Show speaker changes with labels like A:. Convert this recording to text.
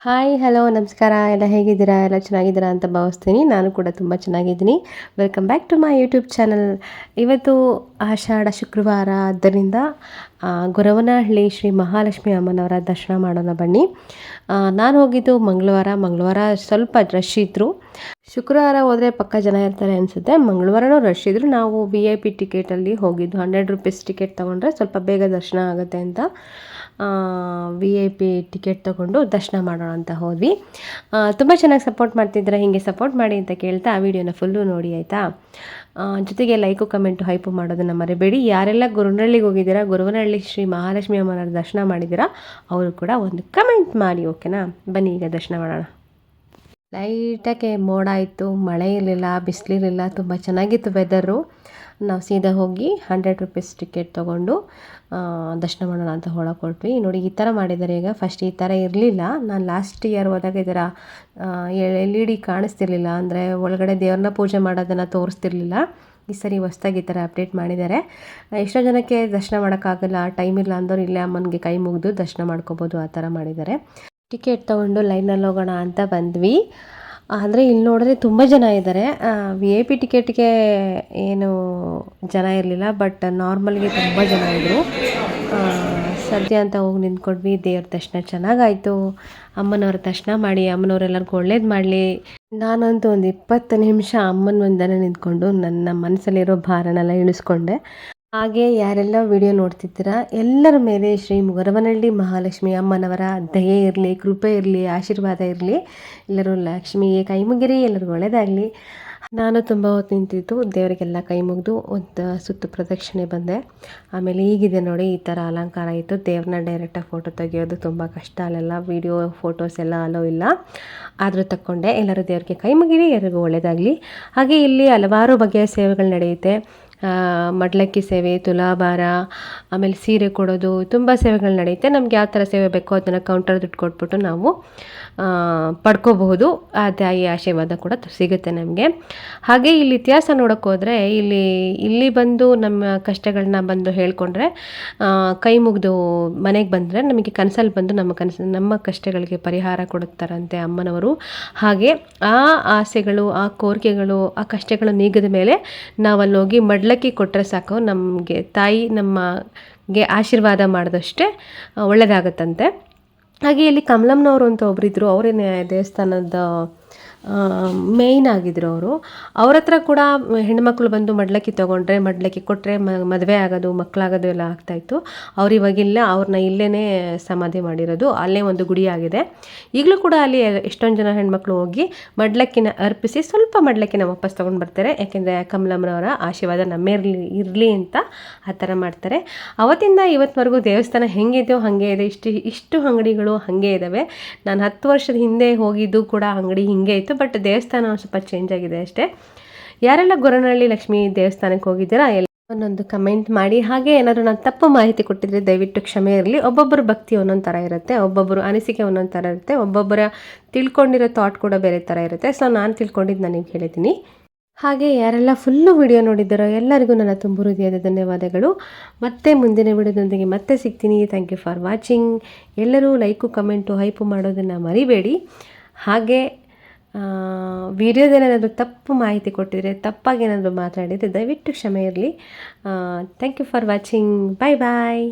A: Hi hello ನಮಸ್ಕಾರ. ಎಲ್ಲ ಹೇಗಿದ್ದೀರಾ? ಎಲ್ಲ ಚೆನ್ನಾಗಿದ್ದೀರಾ ಅಂತ ಭಾವಿಸ್ತೀನಿ. ನಾನು ಕೂಡ ತುಂಬ ಚೆನ್ನಾಗಿದ್ದೀನಿ. Welcome back to my YouTube channel. ಇವತ್ತು ಆಷಾಢ ಶುಕ್ರವಾರ ಆದ್ದರಿಂದ ಗೊರವನಹಳ್ಳಿ ಶ್ರೀ ಮಹಾಲಕ್ಷ್ಮಿ ಅಮ್ಮನವರ ದರ್ಶನ ಮಾಡೋಣ ಬನ್ನಿ. ನಾನು ಹೋಗಿದ್ದು ಮಂಗಳವಾರ ಸ್ವಲ್ಪ ರಶ್ ಇದ್ದರು. ಶುಕ್ರವಾರ ಹೋದರೆ ಪಕ್ಕ ಜನ ಇರ್ತಾರೆ ಅನಿಸುತ್ತೆ. ಮಂಗಳವಾರನೂ ರಶ್ ಇದ್ದರು. ನಾವು VIP ಟಿಕೆಟಲ್ಲಿ ಹೋಗಿದ್ದು. 100 ರೂಪೀಸ್ ಟಿಕೆಟ್ ತೊಗೊಂಡ್ರೆ ಸ್ವಲ್ಪ ಬೇಗ ದರ್ಶನ ಆಗುತ್ತೆ ಅಂತ VIP ಟಿಕೆಟ್ ತೊಗೊಂಡು ದರ್ಶನ ಮಾಡೋಣ ಅಂತ ಹೋದ್ವಿ. ತುಂಬ ಚೆನ್ನಾಗಿ ಸಪೋರ್ಟ್ ಮಾಡ್ತಿದ್ರೆ ಹೀಗೆ ಸಪೋರ್ಟ್ ಮಾಡಿ ಅಂತ ಕೇಳ್ತಾ ಆ ವಿಡಿಯೋನ ಫುಲ್ಲು ನೋಡಿ ಆಯಿತಾ. ಜೊತೆಗೆ ಲೈಕು ಕಮೆಂಟು ಹೈಪು ಮಾಡೋದನ್ನು ಮರಿಬೇಡಿ. ಯಾರೆಲ್ಲ ಗೊರವನಹಳ್ಳಿಗೆ ಹೋಗಿದ್ದೀರಾ, ಗೊರವನಹಳ್ಳಿ ಶ್ರೀ ಮಹಾಲಕ್ಷ್ಮಿ ಅಮ್ಮನವ್ರ ದರ್ಶನ ಮಾಡಿದ್ದೀರಾ ಅವರು ಕೂಡ ಒಂದು ಕಮೆಂಟ್ ಮಾಡಿ, ಓಕೆನಾ? ಬನ್ನಿ ಈಗ ದರ್ಶನ ಮಾಡೋಣ. ಲೈಟಾಗೆ ಮೋಡ ಇತ್ತು, ಮಳೆ ಇರಲಿಲ್ಲ, ಬಿಸಿಲಿರಲಿಲ್ಲ, ತುಂಬ ಚೆನ್ನಾಗಿತ್ತು ವೆದರು. ನಾವು ಸೀದಾ ಹೋಗಿ 100 ರೂಪೀಸ್ ಟಿಕೆಟ್ ತೊಗೊಂಡು ದರ್ಶನ ಮಾಡೋಣ ಅಂತ ಹೊರಟ್ವಿ. ನೋಡಿ ಈ ಥರ ಮಾಡಿದ್ದಾರೆ. ಈಗ ಫಸ್ಟ್ ಈ ಥರ ಇರಲಿಲ್ಲ. ನಾನು ಲಾಸ್ಟ್ ಇಯರ್ ಹೋದಾಗ ಈ ಥರ LED ಕಾಣಿಸ್ತಿರ್ಲಿಲ್ಲ, ಅಂದರೆ ಒಳಗಡೆ ದೇವ್ರನ್ನ ಪೂಜೆ ಮಾಡೋದನ್ನು ತೋರಿಸ್ತಿರ್ಲಿಲ್ಲ. ಈ ಸರಿ ಹೊಸ್ದಾಗಿ ಈ ಥರ ಅಪ್ಡೇಟ್ ಮಾಡಿದ್ದಾರೆ. ಎಷ್ಟೋ ಜನಕ್ಕೆ ದರ್ಶನ ಮಾಡೋಕ್ಕಾಗಲ್ಲ, ಟೈಮ್ ಇಲ್ಲ ಅಂದವ್ರು ಇಲ್ಲೇ ಅಮ್ಮನಿಗೆ ಕೈ ಮುಗಿದು ದರ್ಶನ ಮಾಡ್ಕೋಬೋದು, ಆ ಥರ ಮಾಡಿದ್ದಾರೆ. ಟಿಕೆಟ್ ತೊಗೊಂಡು ಲೈನಲ್ಲಿ ಹೋಗೋಣ ಅಂತ ಬಂದ್ವಿ. ಅಂದರೆ ಇಲ್ಲಿ ನೋಡಿದ್ರೆ ತುಂಬ ಜನ ಇದ್ದಾರೆ. VIP ಟಿಕೆಟ್ಗೆ ಏನು ಜನ ಇರಲಿಲ್ಲ, ಬಟ್ ನಾರ್ಮಲ್ಗೆ ತುಂಬ ಜನ ಇದ್ದರು. ಸದ್ಯ ಅಂತ ಹೋಗಿ ನಿಂತ್ಕೊಂಡ್ವಿ. ದೇವ್ರ ದರ್ಶನ ಚೆನ್ನಾಗಾಯಿತು. ಅಮ್ಮನವ್ರ ದರ್ಶನ ಮಾಡಿ ಅಮ್ಮನವ್ರೆಲ್ಲರಿಗೂ ಒಳ್ಳೇದು ಮಾಡಲಿ. ನಾನಂತೂ ಒಂದು 20 ನಿಮಿಷ ಅಮ್ಮನ ಮುಂದೆನೇ ನಿಂತ್ಕೊಂಡು ನನ್ನ ಮನಸ್ಸಲ್ಲಿರೋ ಭಾರನೆಲ್ಲ ಇಳಿಸ್ಕೊಂಡೆ. ಹಾಗೆ ಯಾರೆಲ್ಲ ವಿಡಿಯೋ ನೋಡ್ತಿದ್ದೀರಾ ಎಲ್ಲರ ಮೇಲೆ ಶ್ರೀ ಗೊರವನಹಳ್ಳಿ ಮಹಾಲಕ್ಷ್ಮಿ ಅಮ್ಮನವರ ದಯೆ ಇರಲಿ, ಕೃಪೆ ಇರಲಿ, ಆಶೀರ್ವಾದ ಇರಲಿ. ಎಲ್ಲರೂ ಲಕ್ಷ್ಮಿಗೆ ಕೈ ಮುಗಿರಿ, ಎಲ್ಲರಿಗೂ ಒಳ್ಳೆಯದಾಗಲಿ. ನಾನು ತುಂಬ ಹೊತ್ತು ನಿಂತಿದ್ದು, ದೇವರಿಗೆಲ್ಲ ಕೈ ಮುಗಿದು ಒಂದು ಸುತ್ತು ಪ್ರದಕ್ಷಿಣೆ ಬಂದೆ. ಆಮೇಲೆ ಈಗಿದೆ ನೋಡಿ, ಈ ಥರ ಅಲಂಕಾರ ಇತ್ತು. ದೇವ್ರನ್ನ ಡೈರೆಕ್ಟಾಗಿ ಫೋಟೋ ತೆಗೆಯೋದು ತುಂಬ ಕಷ್ಟ, ಅಲ್ಲೆಲ್ಲ ವೀಡಿಯೋ ಫೋಟೋಸ್ ಎಲ್ಲ ಅಲೋ ಇಲ್ಲ. ಆದರೂ ತಕ್ಕೊಂಡೆ. ಎಲ್ಲರೂ ದೇವರಿಗೆ ಕೈ ಮುಗಿರಿ, ಎಲ್ಲರಿಗೂ ಒಳ್ಳೆಯದಾಗಲಿ. ಹಾಗೆ ಇಲ್ಲಿ ಹಲವಾರು ಬಗೆಯ ಸೇವೆಗಳು ನಡೆಯುತ್ತೆ. ಮಡ್ಲಕ್ಕಿ ಸೇವೆ, ತುಲಾಭಾರ, ಆಮೇಲೆ ಸೀರೆ ಕೊಡೋದು, ತುಂಬ ಸೇವೆಗಳು ನಡೆಯುತ್ತೆ. ನಮ್ಗೆ ಯಾವ ಥರ ಸೇವೆ ಬೇಕೋ ಅದನ್ನು ಕೌಂಟರ್ ದುಡ್ಡು ಕೊಟ್ಬಿಟ್ಟು ನಾವು ಪಡ್ಕೋಬಹುದು. ಆ ತಾಯಿ ಆಶೀರ್ವಾದ ಕೂಡ ಸಿಗುತ್ತೆ ನಮಗೆ. ಹಾಗೆ ಇಲ್ಲಿ ಇತಿಹಾಸ ನೋಡೋಕ್ಕೆ ಹೋದರೆ ಇಲ್ಲಿ ಬಂದು ನಮ್ಮ ಕಷ್ಟಗಳನ್ನ ಬಂದು ಹೇಳ್ಕೊಂಡ್ರೆ, ಕೈ ಮುಗಿದು ಮನೆಗೆ ಬಂದರೆ ನಮಗೆ ಕನಸಲ್ಲಿ ಬಂದು ನಮ್ಮ ಕಷ್ಟಗಳಿಗೆ ಪರಿಹಾರ ಕೊಡುತ್ತಾರಂತೆ ಅಮ್ಮನವರು. ಹಾಗೆ ಆ ಆಸೆಗಳು, ಆ ಕೋರಿಕೆಗಳು, ಆ ಕಷ್ಟಗಳು ನೀಗಿದ ಮೇಲೆ ನಾವಲ್ಲಿ ಹೋಗಿ ಮಡ್ಲಕ್ಕಿ ಕೊಟ್ಟರೆ ಸಾಕು, ನಮಗೆ ತಾಯಿ ನಮಗೆ ಆಶೀರ್ವಾದ ಮಾಡಿದಷ್ಟೇ ಒಳ್ಳೆಯದಾಗತ್ತಂತೆ. ಹಾಗೆ ಇಲ್ಲಿ ಕಮಲಮ್ಮನವರು ಅಂತ ಒಬ್ಬರಿದ್ದರು. ಅವರೇನೇ ದೇವಸ್ಥಾನದ ಮೇಯ್ನ್ ಆಗಿದ್ರು ಅವರು. ಅವ್ರ ಹತ್ರ ಕೂಡ ಹೆಣ್ಮಕ್ಳು ಬಂದು ಮಡ್ಲಕ್ಕಿ ತೊಗೊಂಡ್ರೆ, ಮಡ್ಲಕ್ಕಿ ಕೊಟ್ಟರೆ ಮದುವೆ ಆಗೋದು, ಮಕ್ಕಳಾಗೋದು ಎಲ್ಲ ಆಗ್ತಾಯಿತ್ತು. ಅವ್ರು ಇವಾಗಿಲ್ಲ, ಅವ್ರನ್ನ ಇಲ್ಲೇ ಸಮಾಧಿ ಮಾಡಿರೋದು. ಅಲ್ಲೇ ಒಂದು ಗುಡಿ ಆಗಿದೆ. ಈಗಲೂ ಕೂಡ ಅಲ್ಲಿ ಎಷ್ಟೊಂದು ಜನ ಹೆಣ್ಮಕ್ಳು ಹೋಗಿ ಮಡ್ಲಕ್ಕಿನ ಅರ್ಪಿಸಿ ಸ್ವಲ್ಪ ಮಡ್ಲಕ್ಕಿನ ವಾಪಸ್ ತೊಗೊಂಡು ಬರ್ತಾರೆ. ಯಾಕೆಂದರೆ ಕಮಲಮ್ಮನವರ ಆಶೀರ್ವಾದ ಇರಲಿ ಅಂತ ಆ ಥರ ಮಾಡ್ತಾರೆ. ಅವತ್ತಿಂದ ಇವತ್ತುವರೆಗೂ ದೇವಸ್ಥಾನ ಹೆಂಗಿದೆಯೋ ಹಾಗೆ ಇದೆ. ಇಷ್ಟು ಅಂಗಡಿಗಳು ಹಾಗೆ ಇದ್ದಾವೆ. ನಾನು 10 ವರ್ಷದ ಹಿಂದೆ ಹೋಗಿದ್ದು ಕೂಡ ಅಂಗಡಿ ಹಿಂಗೆ ಇತ್ತು, ಬಟ್ ದೇವಸ್ಥಾನ ಸ್ವಲ್ಪ ಚೇಂಜ್ ಆಗಿದೆ ಅಷ್ಟೇ. ಯಾರೆಲ್ಲ ಗೊರವನಹಳ್ಳಿ ಲಕ್ಷ್ಮಿ ದೇವಸ್ಥಾನಕ್ಕೆ ಹೋಗಿದ್ದೀರಾ ಒಂದೊಂದು ಕಮೆಂಟ್ ಮಾಡಿ. ಹಾಗೆ ಏನಾದರೂ ನಾನು ತಪ್ಪು ಮಾಹಿತಿ ಕೊಟ್ಟಿದ್ರೆ ದಯವಿಟ್ಟು ಕ್ಷಮೆ ಇರಲಿ. ಒಬ್ಬೊಬ್ಬರ ಭಕ್ತಿ ಒಂದೊಂದು ಥರ ಇರುತ್ತೆ, ಒಬ್ಬೊಬ್ಬರು ಅನಿಸಿಕೆ ಒಂದೊಂದು ಥರ ಇರುತ್ತೆ, ಒಬ್ಬೊಬ್ಬರ ತಿಳ್ಕೊಂಡಿರೋ ಥಾಟ್ ಕೂಡ ಬೇರೆ ಥರ ಇರುತ್ತೆ. ಸೊ ನಾನು ತಿಳ್ಕೊಂಡಿದ್ದು ನನಗೆ ಹೇಳಿದ್ದೀನಿ. ಹಾಗೆ ಯಾರೆಲ್ಲ ಫುಲ್ಲು ವಿಡಿಯೋ ನೋಡಿದ್ದಾರೋ ಎಲ್ಲರಿಗೂ ನನ್ನ ತುಂಬ ಹೃದಯದ ಧನ್ಯವಾದಗಳು. ಮತ್ತೆ ಮುಂದಿನ ವಿಡಿಯೋದೊಂದಿಗೆ ಮತ್ತೆ ಸಿಗ್ತೀನಿ. Thank you for watching. ಎಲ್ಲರೂ ಲೈಕು ಕಮೆಂಟು ಹೈಪು ಮಾಡೋದನ್ನು ಮರಿಬೇಡಿ. ಹಾಗೆ ವಿಡಿಯೋದಲ್ಲೇನಾದರೂ ತಪ್ಪು ಮಾಹಿತಿ ಕೊಟ್ಟಿದ್ರೆ, ತಪ್ಪಾಗಿ ಏನಾದರೂ ಮಾತಾಡಿದರೆ ದಯವಿಟ್ಟು ಕ್ಷಮೆ ಇರಲಿ. Thank you for watching. Bye bye.